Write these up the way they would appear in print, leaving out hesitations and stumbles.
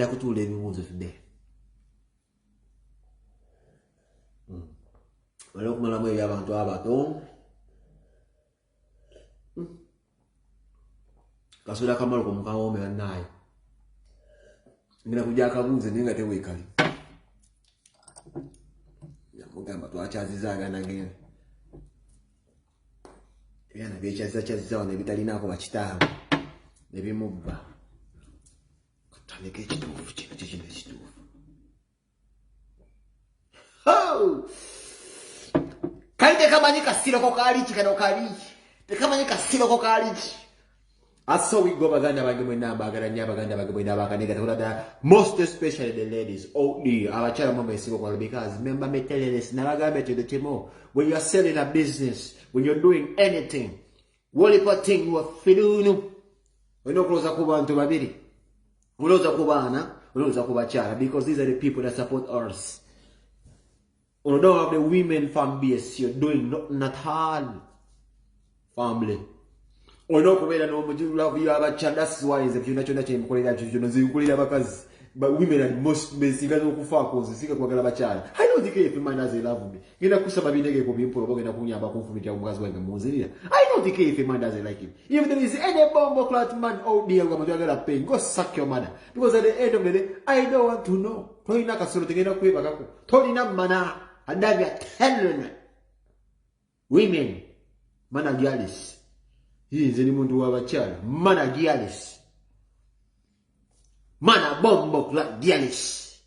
Yakutula ebibuuzo today. Walokumalamu eby'abantu abato. Kasula kamalo ko mukawo me naye. Ngina kujja akabuuze ninga teweekali. Yamugamba twakyazizaaga nagenda. Yana byekyazizaaza wano ebitalinako bakitaawe. Nebimubba. Kataleke ekituufu kino kikino ekituufu. Kali tekamanyi kasiroko kaliki kano kaliki. Tekamanyi kasiroko kaliki. So we go baganda bagwe namba agaranya baganda bagwe namba kanega tola most especially the ladies OD abachara mama isiko kwa because remember me telling this nalagambe to the timo when you are selling a business when you're doing anything wali thing you are feeling unokuloza ku bantu babiri unoza ku bana unoza ku bachara because these are the people that support us. You don't have the women fan base you're doing not hard family. Ono kubera no mujula vya abacha that's why is if chona chemkolera chuno zikulira bakazi but women are most basic okufa kozi sika kwagala bachana I don't think if man does love me ngina kusaba binege ko bimpo bogenda kunyamba kumfumita umukazi wange munzirira I don't think if man does like him if there is any bomb clat man out there ngoma twagala pain go suck your mother because at the end of the day I don't want to know toina kasoro tegenda kweba kako tolina mana adavya telling women mana jealous. He is any muntu wabachala. Mana gialis. Mana bombo clat gialis.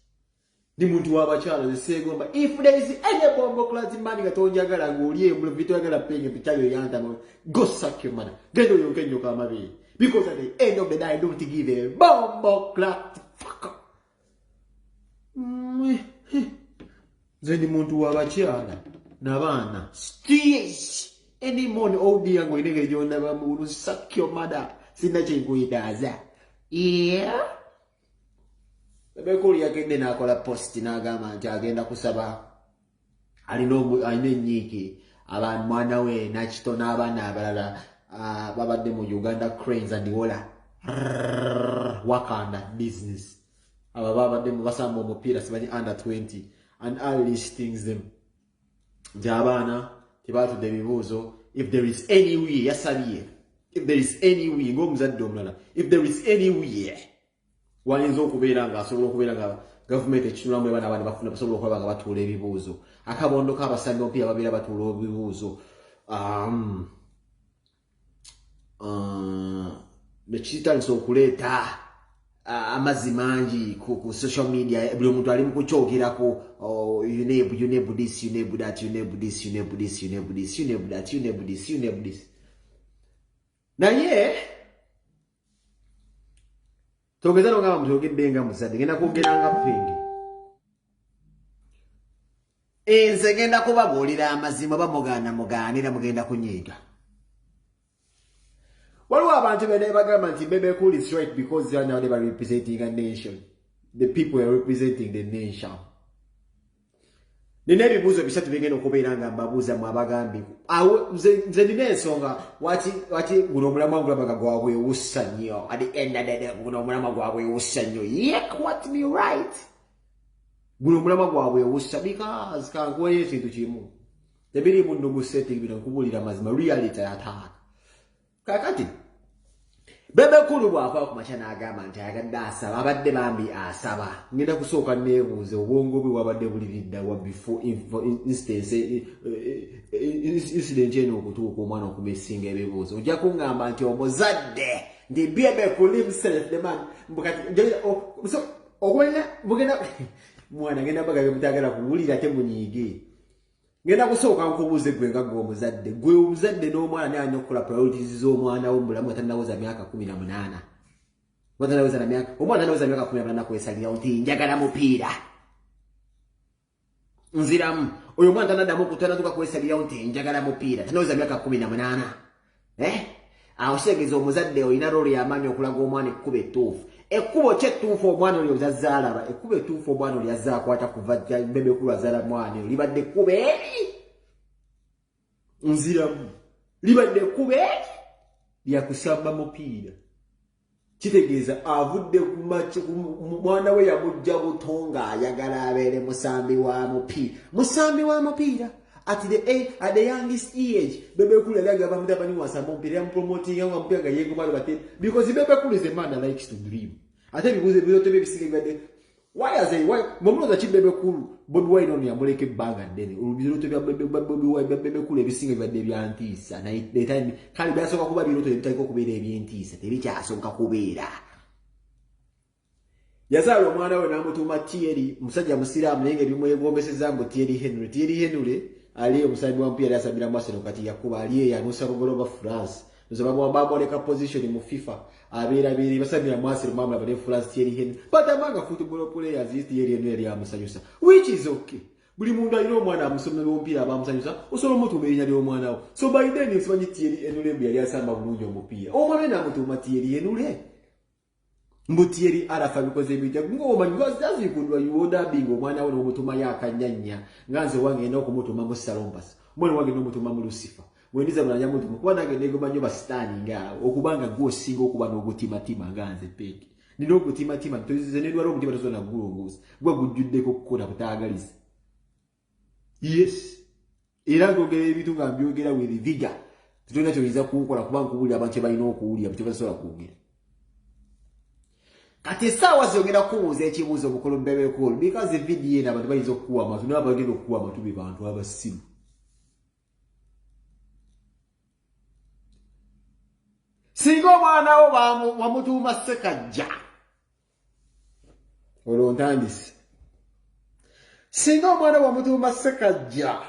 Ni muntu wabachala the say gomba. If there is any bombo clat man gatonja gala ngoliye mbulo vitu gala penge pitayo yanta mo. Go suck your mother. Gendo yo kenyo kama bi. Because at the end of the day I don't give a bombo clat fuck up. Zeni muntu wabachala. Nabana. Stis. Any money all the young nigga you never move suck your mother. Sinachi guidaza. Yeah. Beko yakende na kola post na gama agenda kusaba. Alino nyiki. Abantu mwana we nachito n'abana abalala babadde mu Uganda Cranes and Wola. Wakanda business. Aba babadde mu basamba omupira sibanyi under 20 and all these things them. Jabana Tibatu de bibuzo, if there is any way, yasabiye. If there is any way, go muzadde omulala. If there is any way, wayinza okubeera nga asobola okubeera nga government ekitunulamu ebana abandi bafuna basobola okuba nga batuula ebibuuzo. Akabondo k'abasambi omupiira babeera batuula ebibuuzo. Nekitandisa okuleeta amazzi mangi ku social media buli omuntu ali mu kukyogirako you neighbor this, you neighbor that, you neighbor this, you neighbor this, you neighbor this, you neighbor that, you neighbor this, you neighbor this. Naye togezano nga mutogedde nga muzadde genda kwogeranga mpenge enze genda kubabuulira amazima bamugaanira mugenda kunyiiga. Waliwo abantu bene bagamba nti Bebe Cool is right because they are now representing a nation. The people are representing the nation. Nina ebibuuzo bisatu bigenda okubeera nga mbabuuza mu abagambi. Nze nina ensonga wati guno omulamwa gulabaga gwabwewussa nnyo. At the end of the day guno omulamwa gwabwewussa nnyo. Yeah, what me right? Guno omulamwa gwabwewussa because kankuwayo ekintu kimu. Tebirimu ndugu setting bino nkubuulira mazima reality attack. Kakati Bebe Cool bw'ava ku makya n'agamba nti agadde asaba abadde bambi asaba ngenda kusooka neebuuze obwongo bwe wabadde buliridda wa before incident eno okutuuka omwana okumesinga ebibuuzo ojja kuŋŋamba nti omuzadde nti Bebe Cool himself the man okumanya bugenda mwana genda mbaga bemutagala kuwulira temunyiige ngenda kusooka nkubuuze gwe nga gwe omuzadde gwe omuzadde n'omwana ne anya okukola priorities z'omwana wo mulamu atannawoza myaka 18 omwana tannawoza myaka 18 kwesalirawo nti njagala mupiira nziramu oyo omwana tanaddamu kutanatuka kwesalirawo nti njagala mupiira tannawoza myaka 18 awo kitegeeza omuzadde olina loolo y'amaanyi okulaga omwana ekkuba ettuufu ekkubo kyettuufu omwana oli ozazza alaba ekkubo ettuufu omwana oli azza akwata kuva Bebe Cool azaala mwana oli libadde ekkubo eri nziramu libadde ekkubo eri lyakusamba mupiira kitegeeza avudde mwana we yamujja butonga ayagala abeere musambi wa mupiira at the youngest age Bebe Cool alaga mutabani wa Sambo Mpira promoting nga mpira ga yego bali bate because Bebe Cool is a man that likes to dream ate bibuze biyote bebisige bade why momuno za Bebe Cool Bobi Wine on yamuleke banga ndene ubiroto bya Bebe Cool ebisinge bade byantisa na the time kali byasoka kuba biroto ebitako kubeera ebyentisa tebikyasoka kubeera yazalo mwana we namutuma Thierry musajja musiramu nenge bimwegombeseza ngo Thierry Henry ali omusambi wa mpira yasabira Arsenal kati yakuba ali yanusa rugoloba France nzoba baboneka position mu FIFA abira biri basabira Arsenal mamla bale France Thierry Henry but amanga football players is Thierry Henry ya musanyusa which is okay buli mundu alino omwana amusomera ompira abamusanyusa osolo moto menya lyo omwana wo so by then sibanyi Thierry Henry yali asamba bulungi omupira omwana namutuma Thierry Henry Mbutieri arafa because ebijja ngoma ngazi kundwa yuoda bingo mwana we nomutuma yakanyanya nganze wange eno kumutuma mu Salompas mwana wange nomutuma mu Lucifer wendiza mwana mutuma kuba nange nego manyo bastani nga okubanga go singo okuba nogutima nganze peki nino gutima tozize ne dwaro okutima tozona gulongoza gwa gujjudde ko kukola butaagaliza yes era ngogera ebitu nga byogera with vigor tutona kyoyiza kukola kubanga kubuli abantu balina okuwulira bitebasobola kuwulira kati sawa zongera kubuuza ekibuuzo bukulu Bebe Cool because video ena abantu bayinza okuwa amatu n'abagenda okuwa amatu be bantu abasimu singa omwana wo wamutuuma Sekajja olwo ntandise singa omwana wamutuuma Sekajja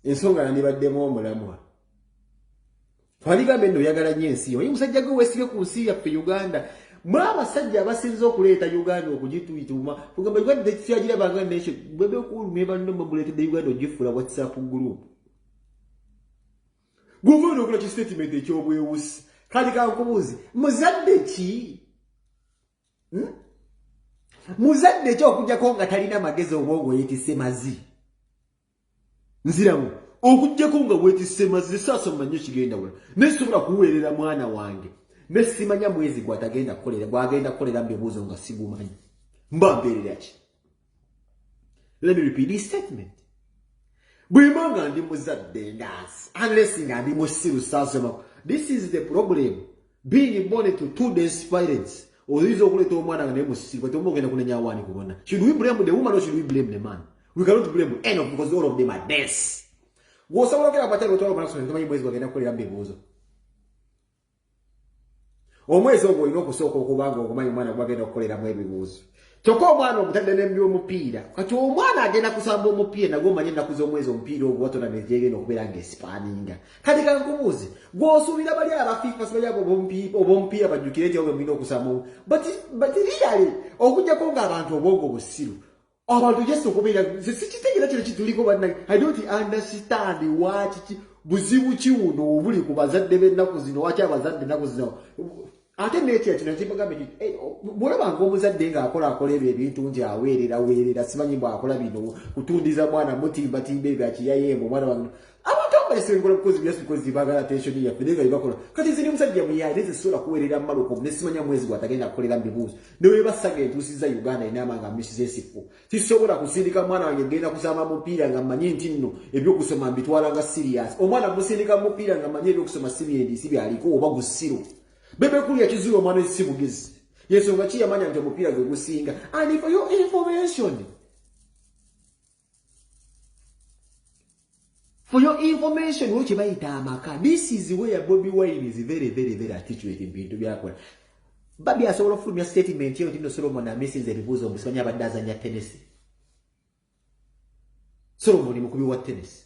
ensonga nandibaddemu omulamwa twaligambe ndo yagala nnyo ensi oyo musajja gwe wesige ku nsi yaffe Uganda mwabasajja abasinza okuleeta Uganda okugituyituma kugamba Uganda tekiyagirabanga nation Bebe Cool mebanno mubuleetedde Uganda ogifuula WhatsApp group guvana okola kistatement ekyobwewusi kali kankubuuzi muzadde ki muzadde ki okujjako nga talina magezi obwongo yeetisse mazi nziramu okujjako nga weetisse mazi saasoma nnyo kigenda wala nesobola kuweerera mwana wange nesimanya mwezi gwatagenda kukolera gwagenda kukolera mbebuuzo nga sigumanyi mbambeerera ki let me repeat this statement bwema nga ndi muzadde ndaasi unless nga ndi musiru saasoma this is the problem being born to two days parents oyinza okuleeta omwana nga naye musiru kati omugenda kunenya awaani kubona should we blame the woman or should we blame the man we cannot blame any of because all of them are deaths wosobola okera patalo otwala omwana kusoma tomanyi mwezi gwagenda kukolera mbebuuzo omwezi ogwo olina okusooka okubanga okumanyi omwana gwagenda okukoleramu ebibuuzo kyokka omwana omutadde n'embi omupiira kati omwana agenda kusamba omupiira nagwe omanye ennaku z'omwezi omupiira ogwo watona negenda okubeera ng'esipaaninga kati kankubuuze gw'osuubira bali abafiifa sibali abo ob'omupiira bajjukire nti obwe mulina okusamba but really okujjako ng'abantu obwongo busiru abantu just okubeera sikitegeera kino kituliko bannange I don't understand waki buzibu kiwuno obuli ku bazadde b'ennaku zino waki abazadde ennaku zino ate n'ekyo kino kibagambe nti bw'olabanga omuzadde ng'akola ebyo ebintu nti aweerera simanyi bw'akola bino kutundiza mwana mutimbatimba ebyo akiyayemba omwana wange abantu abaesengola because bagala attention yaffe naye nga bibakola kati ziri musajja muyaye nezisobola kuweerera mmaloko nesimanya mwezi gwatagenda kukolera mu bibuuzo newebasaga entuusiza Uganda inaama nga mmisiza esifo tisobola kusindika mwana wange genda kusamba mupiira nga mmanyi nti nno ebyokusoma mbitwala nga serious omwana musindika mupiira nga mmanyi ebyokusoma si byaliko oba gusiru Bebe Cool yakizuula omwana esi mugezi yensonga ki yamanya nti omupiira gwe gusinga and for your information wiki bayita amaka this is where Bobi Wine is very very very articulate in bintu byakola babi asobola okufulumya statement eyo nti Solomon amesinze ebibuuzo omusimanyi abadde azanya tennis Solomon mukubi wa tennis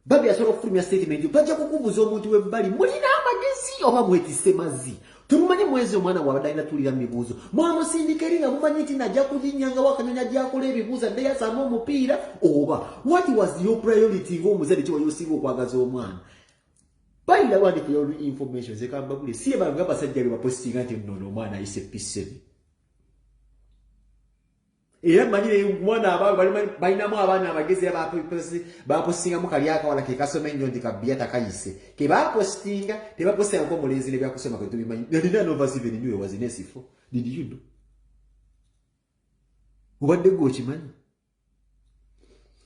babi asobola okufulumya statement bajja kukubuuza omuntu webbali mulina amagezi oba mwetisse mazzi tumumanyi mwezi omwana wabadde alina tulira mu bibuuzo mwamusindika eri nga mumanyi nti najja kujinyanga wakanyoni ajja akola ebibuuzo adde yasamba omupiira oba what was your priority ng'omuzadde kiwa yosinga okwagaza omwana bayira wandi for your information zekambagule si ebanga basajja be bapositinga nti nnono omwana ayise P7 Era manyire mwana abantu balinamu abaana abagezi bapostinga mu kali akawala ke kasoma ennyo ndi kabbiya takayise ke bapostinga tebapostinga ko mulenzi ne byakusoma kwe tubimanyi nalina no vasi even knew was in S4 did you know ubadde go kimanyi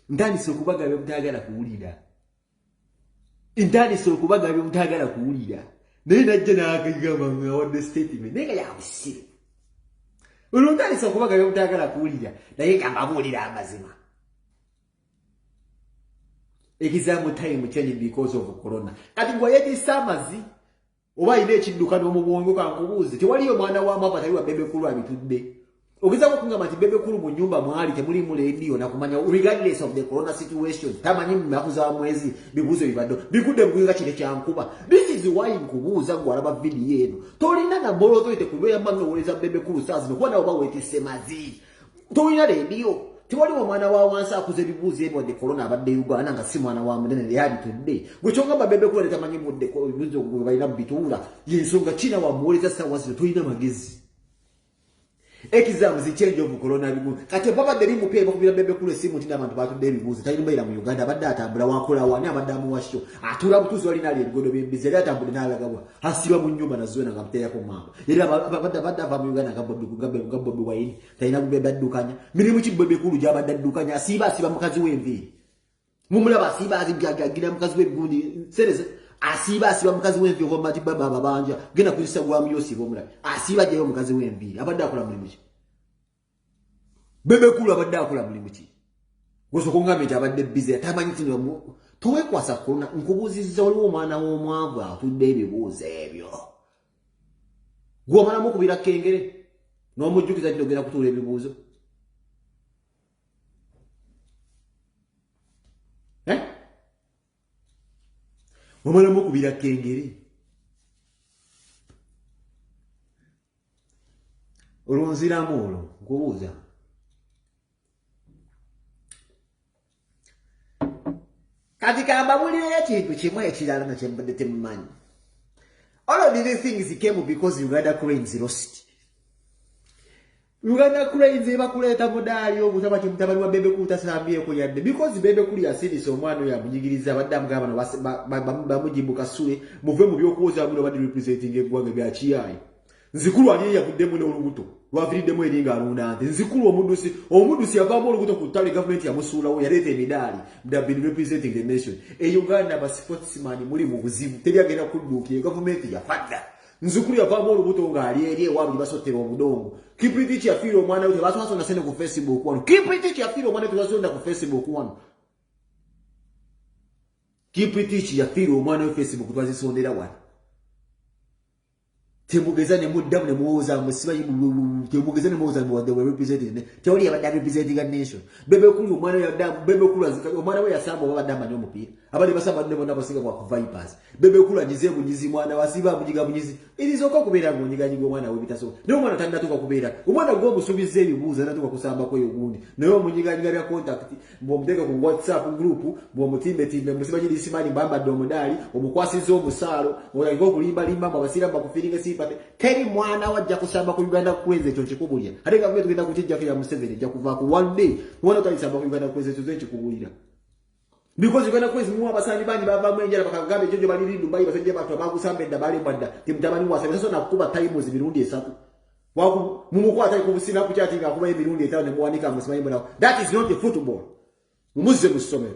ndandise okubaga bye mutagala kuwulira ndandise okubaga bye mutagala kuwulira naye najja n'akagamba ngawadde statement naye nga yakusire ulundandise okubaga bye mutagala kuwulira naye nga mbabuulira amazima exam time changing because of corona kati gwe yetisa amazi oba ine ekidduka n'omubwongo kankubuuze tewaliyo mwana wa mwapa taliwa bebe kulu abitudde ogeza okungamba nti bebe kulu mu nyumba mwali temuli mu radio na kumanya regardless of the corona situation tamanyi mmakuza mwezi bibuzo bibaddo bikude mbuga kile kyankuba this is why nkubuuza gwalaba video eno tolina na bolo toite kubeya manno woleza bebe kulu stars no kwana oba wetise mazi tolina radio tewaliwo mwana wa wansa akuze bibuzo ebo de corona abadde Uganda nga si mwana wa munene yali tudde gwekyongamba bebe kulu tamanyi mudde ko bibuzo bayina bitula yensonga china wa mwoleza sawazi tolina magezi exam zi change of corona bibu kati baba deri mupye bakubira bebe kule simu tinda abantu batudde bibuzi tayimbaira mu Uganda badda atambula wakola wani abadamu washo atura butuzi wali nali ebigodo bizera atambula nalagabwa hasiba mu nyumba nazwena ngamteya ko mama era badda va mu Uganda gabobbi waini tayina kubeba dukanya mirimu kibebe kulu jabadda dukanya asiba mukazi w'enviri mumula basiba azigagira mukazi w'ebigundi sereze asiba mukazi w'enviri ko mati baba babanja gena kuzisa gwa muyosi bomula asiba jeyo mukazi w'enviri abadde akola mulimu ki bebe kulu abadde akola mulimu ki goso kongamete abadde busy atamanyi tino towe kwasa corona nkubuziza waliwo mwana w'omwavu atudde ebibuuzo ebyo gwomala mu kubira kengere n'omujjukiza kirogera kutuula ebibuuzo Mwamala mu kubira kengere olunziramu olwo nkubuuza kati kambabulira ekintu kimu ekirala na kyembadde temumanyi all of these things came because Uganda cranes lost Uganda cranes ebakuleeta mudaali obutaba kimutabali wa bebe kutasambye ko yadde because bebe kuli yasirisa omwana yamunyigiriza baddamu gabano bamujibu kasule muve mu byokuwoza bino badi representing eggwanga bya kiyayi nzikulu ali yavuddemu n'olubuto lwaviridemu eringa alunda nti nzikulu omudusi yavaamu olubuto ku ttale gavumenti yamusuulawo yaleeta emidaali have been representing the nation e Uganda ba sportsman muli mu buzibu tebyagenda kudduukira gavumenti yafadda nzikulu yavaamu olubuto ng'ali eri ewaabwe basottera obudongo Kipriti yafiira omwana we tebaasonda sene ku Facebook wano Kipriti yafiira omwana we tebasonda ku Facebook wano Kipriti yafiira omwana we Facebook twazisondera wano temugeza ne muddamu ne muwoza musiba temugeza ne muwoza mu the represented teori abadde representing a nation bebe kuli omwana yaddamu bebe kuli omwana we yasamba abadde amanyi omupiira abali basamba ne bonna basinga kwa Vipers bebe kuli anyize bunyizi mwana wasiba bunyiga bunyizi ilizoka kubeera ngonyiganyigo omwana we bitaso ne omwana tandatuka kubeera omwana gwo musubize ebibuuza natuka kusamba kwe ogundi naye omunyiganyiga bya contact mbomuteka ku WhatsApp group bomutimbe musiba giri simani bambadde omudaali omukwasiza omusaalo olango okulimba limba abasira bakufiringa sipate teri mwana wajja kusamba ku Uganda kweze ekyo kikubulya ate nga tugenda kukijja kya Museveni jja kuva ku one day mwana talisamba ku Uganda kweze ekyo kikubulira because Uganda kweze mu abasani banyi bava mwenjera bakagambe jojo baliri Dubai basajja batwa bagusambedda bali badda timutabani wasa so nakuba times mirundi esatu waku mumukwata ku busina ku chatinga kuba emirundi etano ne muwanika musimanyi mbona that is not a football mumuze musomero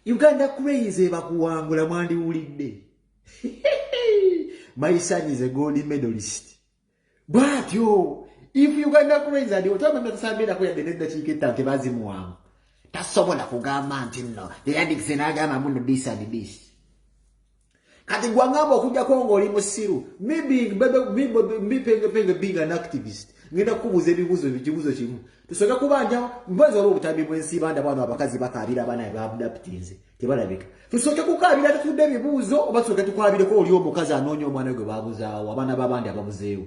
Uganda crazy bakuwangula mwandi ulidde my son is a gold medalist but yo if Uganda crazy adi otama mtasambira ko yadde nedda chiketa ke bazimuwangu tasobola kugamba nti no yandikise nagamba muno this and this kati gwangamba okujja kongo oli musiru maybe penge being an activist ngenda kubuza ebibuzo bikibuzo kimu tusoka kubanja mbazo lo butambi bwensi banda bwana abakazi bakabira abana babudaptinze tebalabika tusoka kukabira tutudde ebibuzo oba tusoka tukabire ko oli omukazi anonyo omwana gwe babuzaawo abana babandi ababuzeewo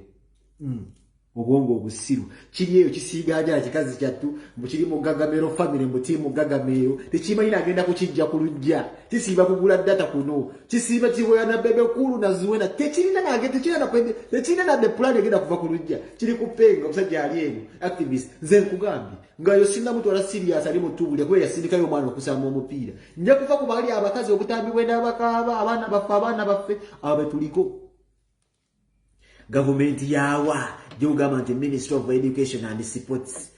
obwongo obusiru kiri eyo kisigaja kikazi kyattu mukiri mu gagamero family mu timu gagamero tekimanyi agenda kukijja kulujja kisiba kugula data kuno kisiba kiwoya na bebe kulu na zuwena tekirina nage tekirina na kwende tekirina na the plan egenda kuva kulujja kiri kupenga omusajja ali eno activist nze nkugambi ngayo sinna mtu ala serious ali mutubulya kwe yasindika yo mwana okusamba omupiira nja kuva ku bali abakazi obutambi bwenda abakaba abana baffe abetuliko government yawa you government Ministry of Education and Sports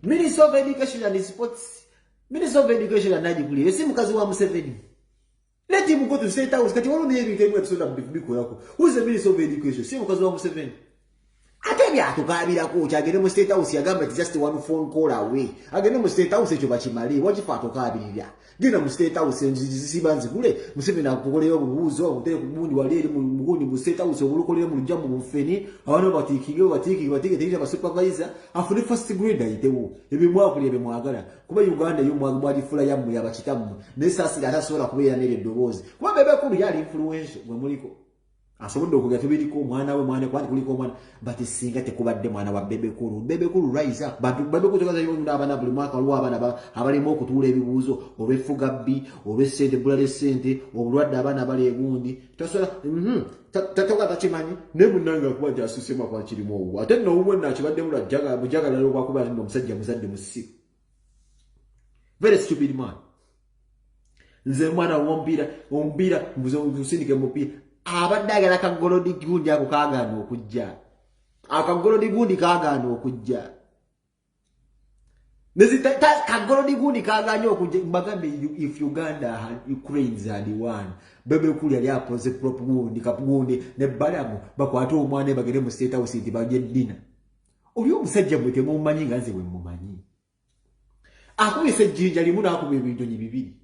Ministry of Education and Sports Ministry of Education and Najibuli esi mukazi wa Museveni let him go to State House kati walo nebi temu episode biko yako who's the Minister of Education si mukazi wa Museveni ate byatukabira ko kyagere mu State House yagamba it's just one phone call away agene mu State House ekyo bakimali wakifato kabirira gina mu State House nzisibanzi kule Museveni akukoleyo obubuzo obutele ku mundi wali eri mu gundi mu State House obulukolere mu jamu mu feni abana batiki tija ba supervisor afune first grade ayitewo ebimwakuli ebimwagala kuba Uganda yo mwagwali fula yamu yabakitamu nesasi atasobola kubeera nere dobozi kuba bebe kulu yali influence gwe muliko asobodde okuga tubiriko omwana we mwana kwandi kuliko omwana but singa tekubadde mwana wa bebe kulu rise up bantu bebe kulu tokaza yo abana buli mwaka lwa abana abalimo okutuula ebibuuzo olwefuga bbi olwesente bulale sente obulwadde abana bali egundi tasola tatoka tachimanyi ne munanga kuba jasusema kwa kirimo owo ate no ubwe na kibadde mujagala lero kwakuba ndo musajja muzadde musisi very stupid man nze mwana ombira muzindike mupira abadagala kagolodi gundi ako kagano okujja akagolodi gundi kagano okujja nezita kagolodi gundi kaganyo okujja mbagambe if Uganda had Ukraine's had one bebe kuli ali apose prop gundi kapugundi ne balamu bakwata omwana bagere mu State House ndi baje dina oyo omusajja mwete mumanyi ngaze we mumanyi akubise jinja limu nakube ebintu bibiri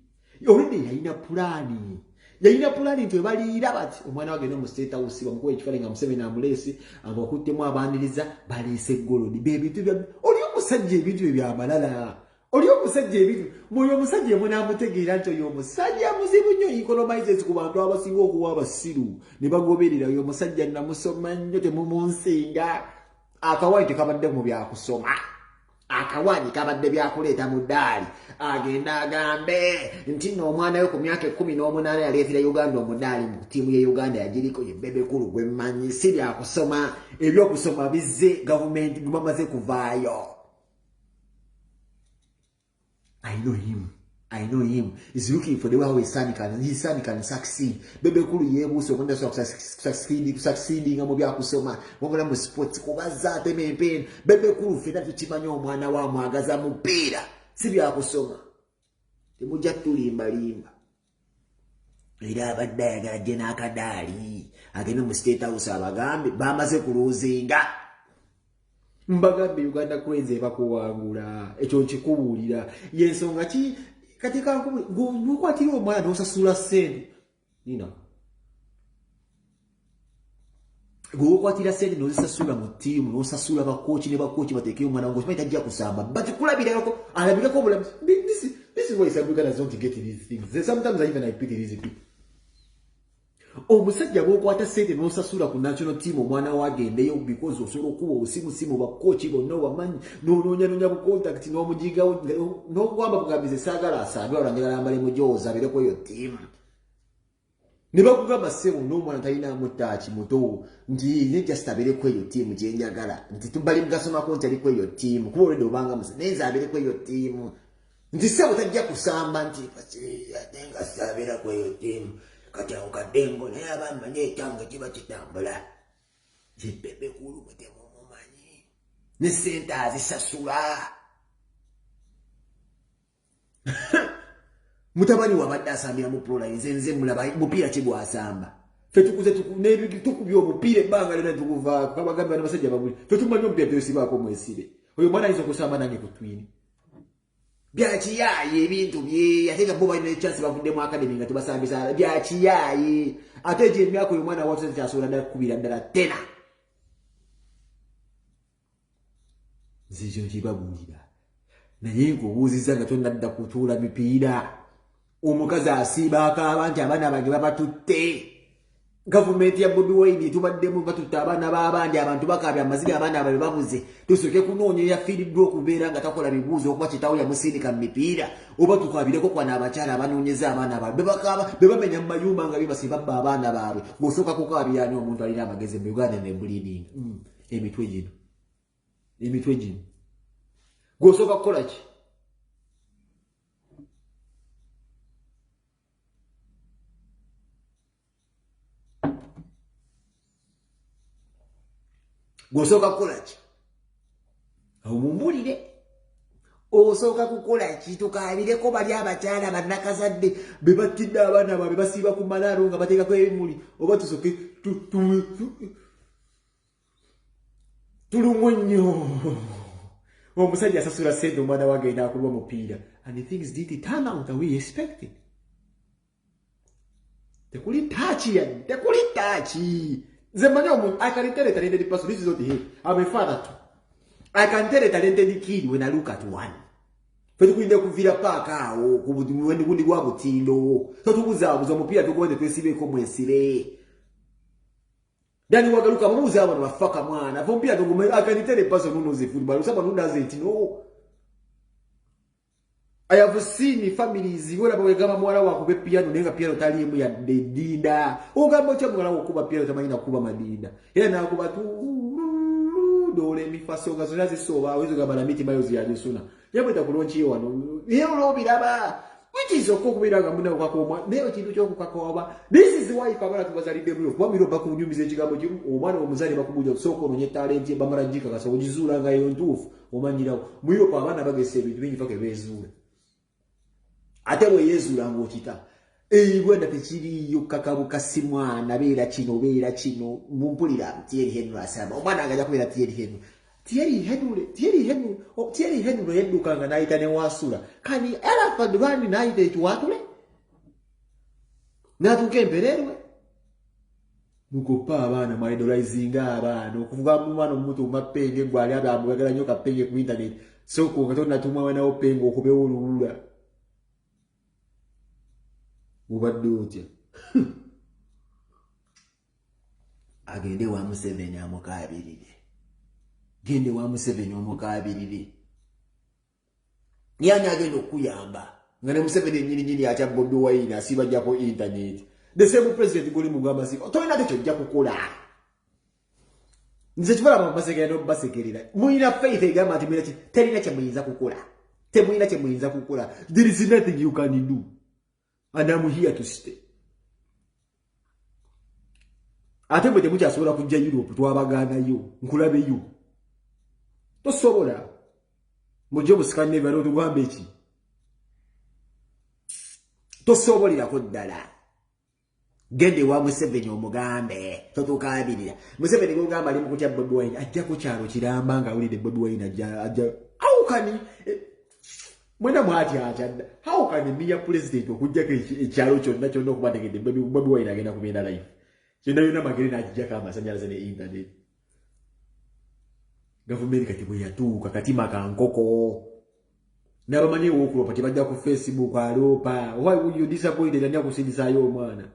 olinde yalina pulani nti baliira bati omwana wagenda mu State House bamukuwa ekifale nga Museveni amulesi abakuttemu abaniriza baleese golodi bebintu bya oli omusajja ebintu ebyamalala oli omusajja ebintu moyo omusajja munamutegeera nti oyo omusajja muzibu nnyo economizes ku bantu abasinga okuwa abasiru ne bagoberera oyo omusajja namusoma nnyo temumunsinga akawayi tekabadde mu byakusoma akawani kabadde byakuleeta mu ddaali agenda agambe nti no omwana we ku myaka 18 yaleetera Uganda omudaali mu tiimu ye Uganda yagiriko ye bebe kulu gwe mmanyi si byakusoma ebyokusoma bizze gavumenti bamaze kuvaayo. I know him. He's looking for the way how his son can succeed. Bebe kulu yebuso kwenda succeeding mu byakusoma mubula mu sports kubaza temepeni bebe kulu fena tukimanyo omwana wa mwagaza mupiira si byakusoma temujja tulimba era abadde ayagala je n'akadaali agenda mu State House abagambe bamaze kuluzinga mbagambe Uganda kwenze bakuwangula ekyo nkikubuulira yensonga ki katika ngukwatira omwana n'osasula sente nina gukwatira sente n'osasula mu tiimu n'osasula bakochi ne bakochi batekeyo omwana wangu kimanyi tajja kusamba but kulabirako alabikako obulamu this is why some Ugandans don't get these things. Sometimes I pity these people. Omusajja bwokwata sente n'osasula ku national team omwana wagendeyo because osobola okuba osimu bakochi bonna wamanyi n'onoonya bu contact n'omujiga n'okugamba bugambize saagala asambe olanjagala ambale mujooza abeereko eyo team ne bakugamba ssebo n'omwana talina mutaaki muto nti ne just abeereko eyo team gye njagala nti tubali mugasomako nti aliko eyo team kuba olwedde obanga musa nenze abeereko eyo team nti ssebo tajja kusamba nti ate nga saabeerako eyo team kati awo kadengo naye abamanye ekyanga kiba kitambula kibebe kulu mutemu mumanyi ne sente azisasula mutabani wabadde asambira mu proline nze mulaba mupiira kigwasamba fe tukuze tukubya omupiira ebbanga lyonna tukuvaako kabagambe bano basajja babuli fe tumanyi omupiira teosibaako mwesire oyo mwana ayinza okusamba nange ku twini byakiyaye ebintu bye ate nga bo balina chance bavuddemu academy nga tebasambisa byakiyaye ate gye emyaka oyo mwana watu kyasobola ddala kukubira ddala tena nzikyo kibabuulira naye nkubuuziza nga tonadda kutuula mipiira omukazi asiiba akaaba nti abaana bange babatutte Government ya Bobi Wine tubaddemu batuta abaana b'abandi abantu bakabya amaziga abaana ababe babuze tusoke kunoonye ya field okubeera nga takola bibuuzo okuba kitawo ya musindika mipiira oba tukabireko kwa n'abakyala abanoonyeza abaana ababe bakaba bebamenya mu mayumba nga bibasi babba abaana baabwe ng'osooka kukabira ani omuntu alina amagezi mu Uganda ne bleeding emitwe gino gw'osooka kukola ki Gosoka kukola ki? Omumulire. Osoka kukola ki tukabireko bali abakyala bannakazadde be battidde abaana baabwe basiiba ku malaalo nga bateekako ebimuli oba tusoke tulumwe nnyo. Omusajja asasula ssente omwana wange n'akulwa omupiira and things didn't turn out the way we expected. Tekuli tachi. I can tell a talented person. This is not him. I'm a father too. I can tell a talented kid when I look at one. But we never feel a park. When you go to Tilo, so to was on Pia to go to the come and see. Then you want to look at Musa and a fucker man. I can tell a person who knows the football, someone who doesn't know. I have seen families who have gama mwana wa kube piano nenga piano tali mu ya dedida ogamba cha mwana wa kuba piano tamanyina kuba madinda era na kuba tu dole mi faso ga zona zisoba wezo gamba na miti mayo ziyaje suna yabo takulonchi wano yero lobiraba which is okukubiraga muna kwakoma neyo kintu kyo kukakoba. This is why kabala tubazalide byo kwa miro bakunyumiza ekigambo kimu omwana omuzali bakubuja soko nonye talent bamarajika kasa ojizula nga yo ntufu omanyirawo muyo pa abana bagese ebintu bingi fake bezula ate bwe yeezula ng'okita bwenda tekiriyo kakabuka si mwana beera kino mumpulira Thierry Henry asamba omwana nga ajja kubeera Thierry Henry yeddukanga n'ayita ne Wasula kani Alfred Bandi n'ayita ekiwatule n'atuuka empererwe mukopa abaana mwalidolizinga abaana okuvuga mu mwana omuto mumapenge gwali abamugagala nnyo kapenge ku internet soko nga tonatuma wanawo penge okubeewo olulula ubadde otya agende wa Museveni amukabirire yani agenda okuyamba nga ne Museveni nyini atya Bobi Wine asiba jako internet the same president goli mugamba si tolina tekyo jja kukola nze kivala babasekera no basekerera muyina faith egamba ati mwina terina kye muyinza kukola there is nothing you can do. And I'm here to stay. Ate mwe temukyasobola kujja Europe twabagaanayo nkulabeyo tosobola mujje mu Scandinavia tugamba eki tosobolirako ddala gende wa Museveni omugambe totukabirira Museveni gogamba ali mu kutya Bobi Wine ajja ku kyalo kiramba nga awulidde Bobi Wine ajja awukani mwena mwati achanda how can be a president okujjako ekyalo kyonna kyonna okubategedde Bobi Wine agenda kubeera life kyonna yonna magere n'agijjako amasanyalaze ne internet gavumenti kati bwe yatuuka katima ka nkoko n'abamanyi w'okulopa tebajja ku Facebook aloopa why would you disappointed ani akusindisaayo omwana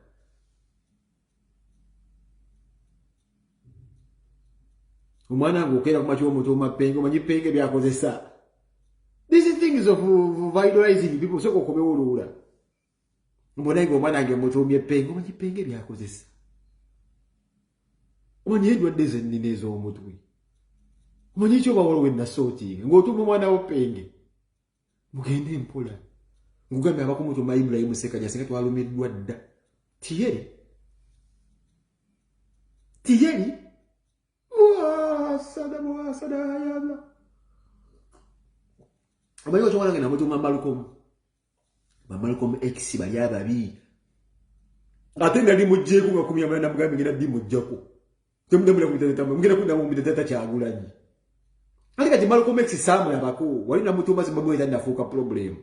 omwana ng'okeera ku makyo omuto omapenge omanyi penge byakozesa. These things of idolizing people so kokobeolula. Mbonange omwana nge mutumye penge omanyi penge byakozesa. Omanyi endwadde zennina ez'omutwe. Omanyi ekyo bawolo we nasootinga ng'otuma omwana wo penge. Mugende mpola. Ngugambye abakumutuma Ibrahim Sekanya singa twalumiddwa dda. Thierry. Sada yalla. Abayo chwana ngena mutuma Malcolm X bali ababi atenga ndi mujjeku nga kumya mwana mugambi ngena ndi mujjako temudamula kutata mugenda kundamu mbidata kyagulanyi ali kati Malcolm X samu yabako wali na mutuma zimbabwe enda nafuka problem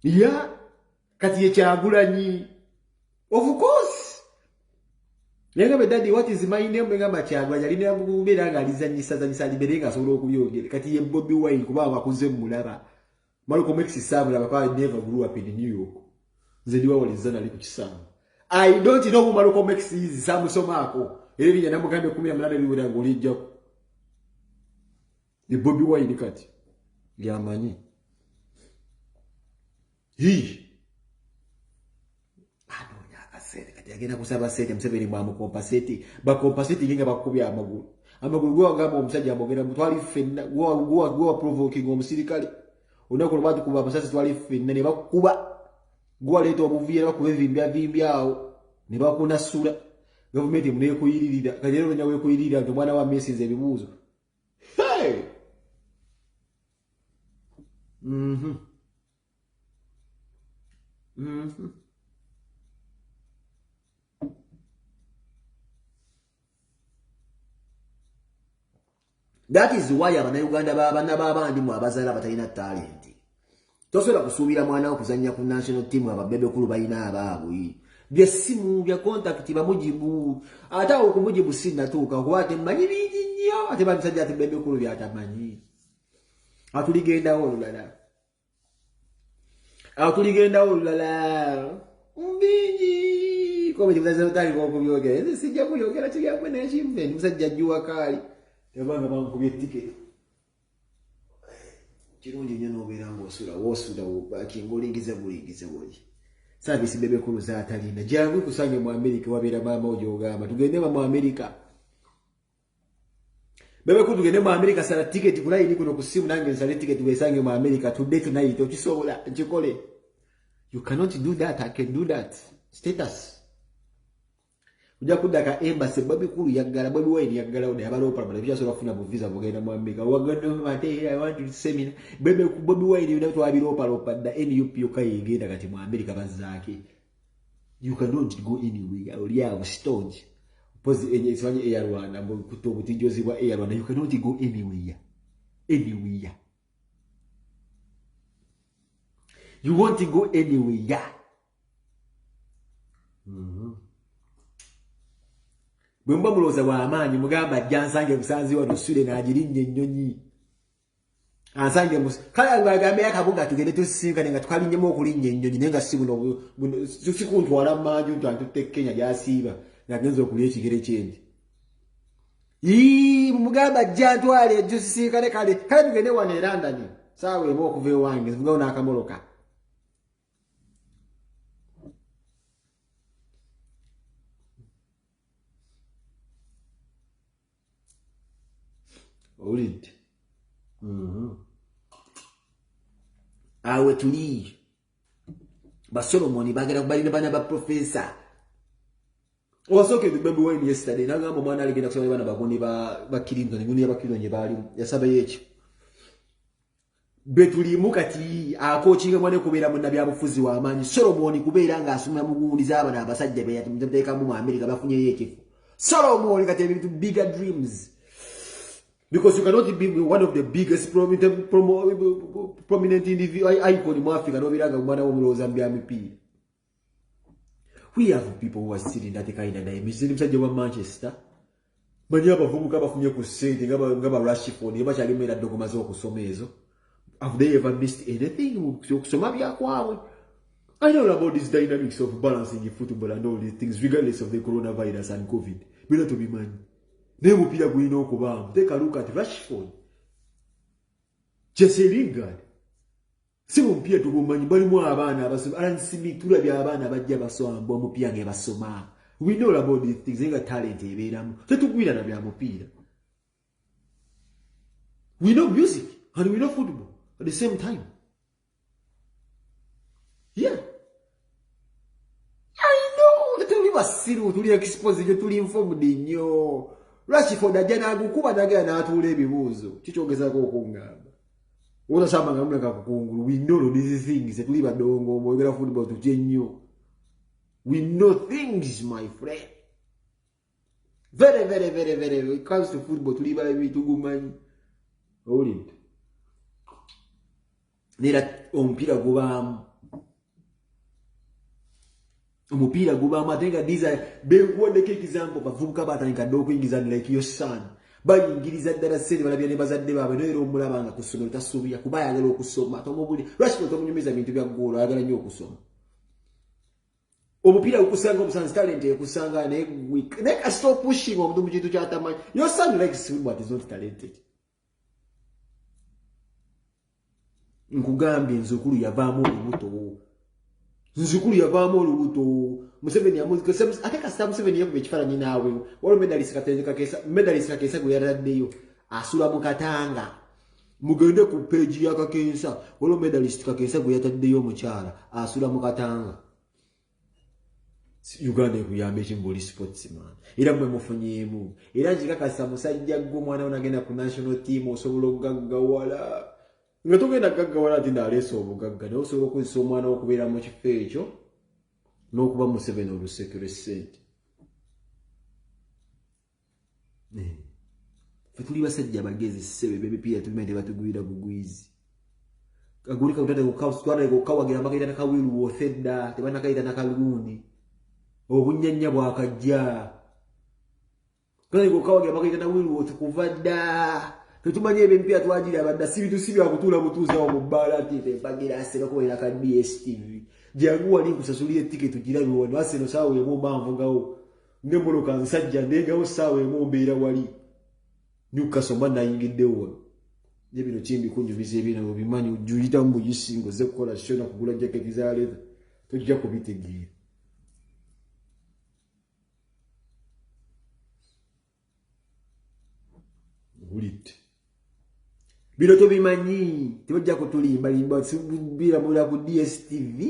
ya kati ye kyagulanyi of course Lenga bedadi what is my name ngamba kyagwa yali ne mubera nga alizanyisa liberenga solo okuyogera kati ye Bobi Wine kuba bakuze mulaba Malcolm X samu yabako never grew up in New York zediwa walizana ali ku kisamu I don't know who Malcolm X is. Samusomako. Eli ya namugambe 18 liwera ngolijja. Ni Bobi Wine kati. Yamanyi. Anonya asete kati agenda kusaba sete Museveni mwamu compensate. Ba compensate linga bakubya amagulu. Amagulu gwa ngamba omusajja amogera mutwali fenna gwa provoking omusirikale. Onako lwatu kuba basasi twali fenna ne bakuba. Gwa leto obuviera bakuba vimbya awo. Ne bakuna sura. Government mune kuyirira kajero nyawe kuyirira ndo mwana wa Mrs ebibuzo. Hey. That is why Uganda babandi mu abazala batalina talent. Tosobola kusuubira mwana okuzanya ku national team ababebe kulu bayina abaabwe. Bya simu bya contact bamujibu ata okumujibu sinatuuka kuwate manyi bingi nnyo ate bamusajja ati bebe kulu byatamanyi. Atuligenda olulala mbingi kobe kizaza utali ko kubyogera sijja kuyogera kiyakwe n'ekimve musajja jjuwa kali yabanga bankubye ticket kirungi nnyo n'obeera ng'osula bakingolingize bulingize buli service bebe kulu zaatalinda jangu kusanye mu America wabeera mama ojogamba tugende mu America bebe kulu tugende mu America sala ticket kulayini kuno kusimu nange nsale ticket wesange mu America today tonight okisobola nkikole. You cannot do that. I can do that. Status. Uja kudaka embassy babi kulu yagala Bobi Wine yagala ode abalo problem bya so funa visa bugenda mu America waganda mate I want to seminar bebe ku Bobi Wine you to abiropa lopa da NUP ukayigenda kati mu America bazake. You cannot go anywhere or ya stonge pose enye swanye Air Rwanda mbo kutobu tijozi wa Air Rwanda you cannot go anywhere. You want to go anywhere. Bwemba muloza wa amanyi mugamba jansange busanzi wa dosule na ajirinye nyonyi. Ansange kala ngagambe yakabuga tugende tusinga nga tukalinye mo kulinye nyonyi nenga sibuno sikuntu wala manju ntantu tekenya jasiba nagenzo kuliye kigere kyendi. Mugamba jantwale jusisinkane kale tugende wane London. Sawe mo kuve wange ngona akamoloka. Olid. Awe tuli. Ba Solomon bagera kubalina bana ba professor. Osoke Bobi Wine yesterday nagamba mwana aligenda kusaba bana bagoni ba Kirinto nguni abakirionye bali yasaba yechi. Betuli mukati akochinga mwane kubeera mu nabya bufuzi wa amanyi Solomon kubeera nga asumira mugundi z'abana abasajja be yatumteka mu America bafunye yekifu. Solomon kati ebintu bigger dreams. Because you cannot be one of the biggest prominent individual icon in Africa. No, we have people who are still in that kind of name. Mr. Manchester. Many of whom come from your saying, Gaba Rashford, you much made a dogomazo somezo. Have they ever missed anything? I know about these dynamics of balancing in football and all these things, regardless of the coronavirus and COVID. We not to be man. Nemu pia gwino kubamu. Take a look at Rashford. Jesse Lingard. Simu mpia tugumanyi bali mu abana abasoma aransimi tulabya abana bajja basoma mbo mupia nge basoma. We know about these things. Inga talent eberamu. Tetugwira na bya mupira. We know music and we know football at the same time. Yeah. I know. Tuli basiru tuli expose tuli informed nnyo. Rashford ajana agukuba nagera natula ebibuzo kichogeza ko okungamba wona samba ngamwe kakukungulu we know these things tuli badongo oyogera football tuje nnyo we know things my friend very when it comes to football tuli ba bitugumanyi olid nira ompira gubamu umupira guba amatenga diza bewonde ke example bavubuka batandika dokuyingiza like your son bayingiriza ddala seri balabya ne bazadde baabwe no omulabanga kusomero tasubya kuba yagala okusoma tomubuli Rashford tomunyumiza bintu bya ggoolo ayagala nnyo okusoma Omupiira ukusanga omusanzi talent ekusanga ne weak. Never stop pushing omuntu mu kintu kyatamanyi. Your son likes swim but is not talented. Nkugambye nzukulu yavaamu olubuto. Nzukulu yavaamu olubuto. Museveni yamuzi ate kasita Museveni yakube ekifaananyi naawe. Waliwo medalist Kakeesa gwe yataddeyo. Asula mu Katanga. Mugende ku page ya Kakeesa. Waliwo medalist Kakeesa gwe yataddeyo omukyala. Asula mu Katanga. Uganda ekuyamba ekimbuli sportsman. Era mwe mufunyeemu. Era nkikakasa musajja gwe mwana we nagenda ku national team osobola okugaggawala. Nga togenda gaggawala ati naleesa obugagga naye osobola okukozesa omwana okubeera mu kifo ekyo n'okuba Museveni olusekere ssente. Ffe tuli basajja bagezi ssebe b'emipiira tulime tebatugwira bugwizi. Kagulika kutate kukawusitwala kukawagira amakaita nakawiru wofedda tebanakaita nakalundi. Obunyanya bwakajja. Kale kukawagira amakaita nawiru wotukuva dda. Tetumanye ebempia twagira abadda sibya kutula mutuza mu bbala ati bagira aseka ko ina ka DSTV. Jaguwa ali kusasulira ticket tugira biwona aseno sawe mu banvugawo. Ngembolo kansajja ndegawo sawe mu mbeera wali. Newcastle banda yingiddewo. Nebino kimbi kunjubiza ebino bimanyi ujuyita mu yisingo ze kola shona kugula jacket za leather. Tujja kubitegeera. Ulite. Bino tobimanyi tebajja kutulimba limba sibira mula ku DSTV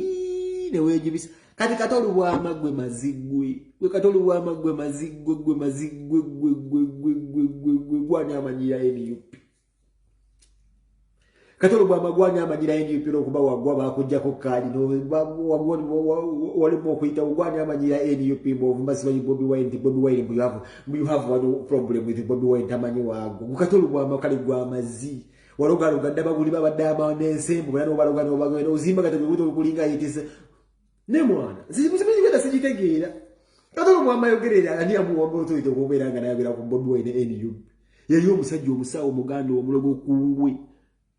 ne wejibisa kati katolu bwa magwe mazigwe we katolu bwa magwe mazigwe gwe mazigwe gwe gwani amanyira NUP katolu bwa magwani amanyira NUP okuba wagwa bakujja ko kali no wali mo kuita gwani amanyira NUP bo mbasi Bobi Wine you have one problem with Bobi Wine tamanyi wago katolu bwa makali gwa mazi Waroga Uganda baguli babadama n'ensembo bano balogano bagenda ozimba kate buto okulinga yitise ne mwana zibuzibi ngenda sijitegeera katolo mwama yogerera ani amuwomba otoyito kubeeranga nayabira ku Bobi Wine NUP yali omusajja omusawo muganda omulogo kungwe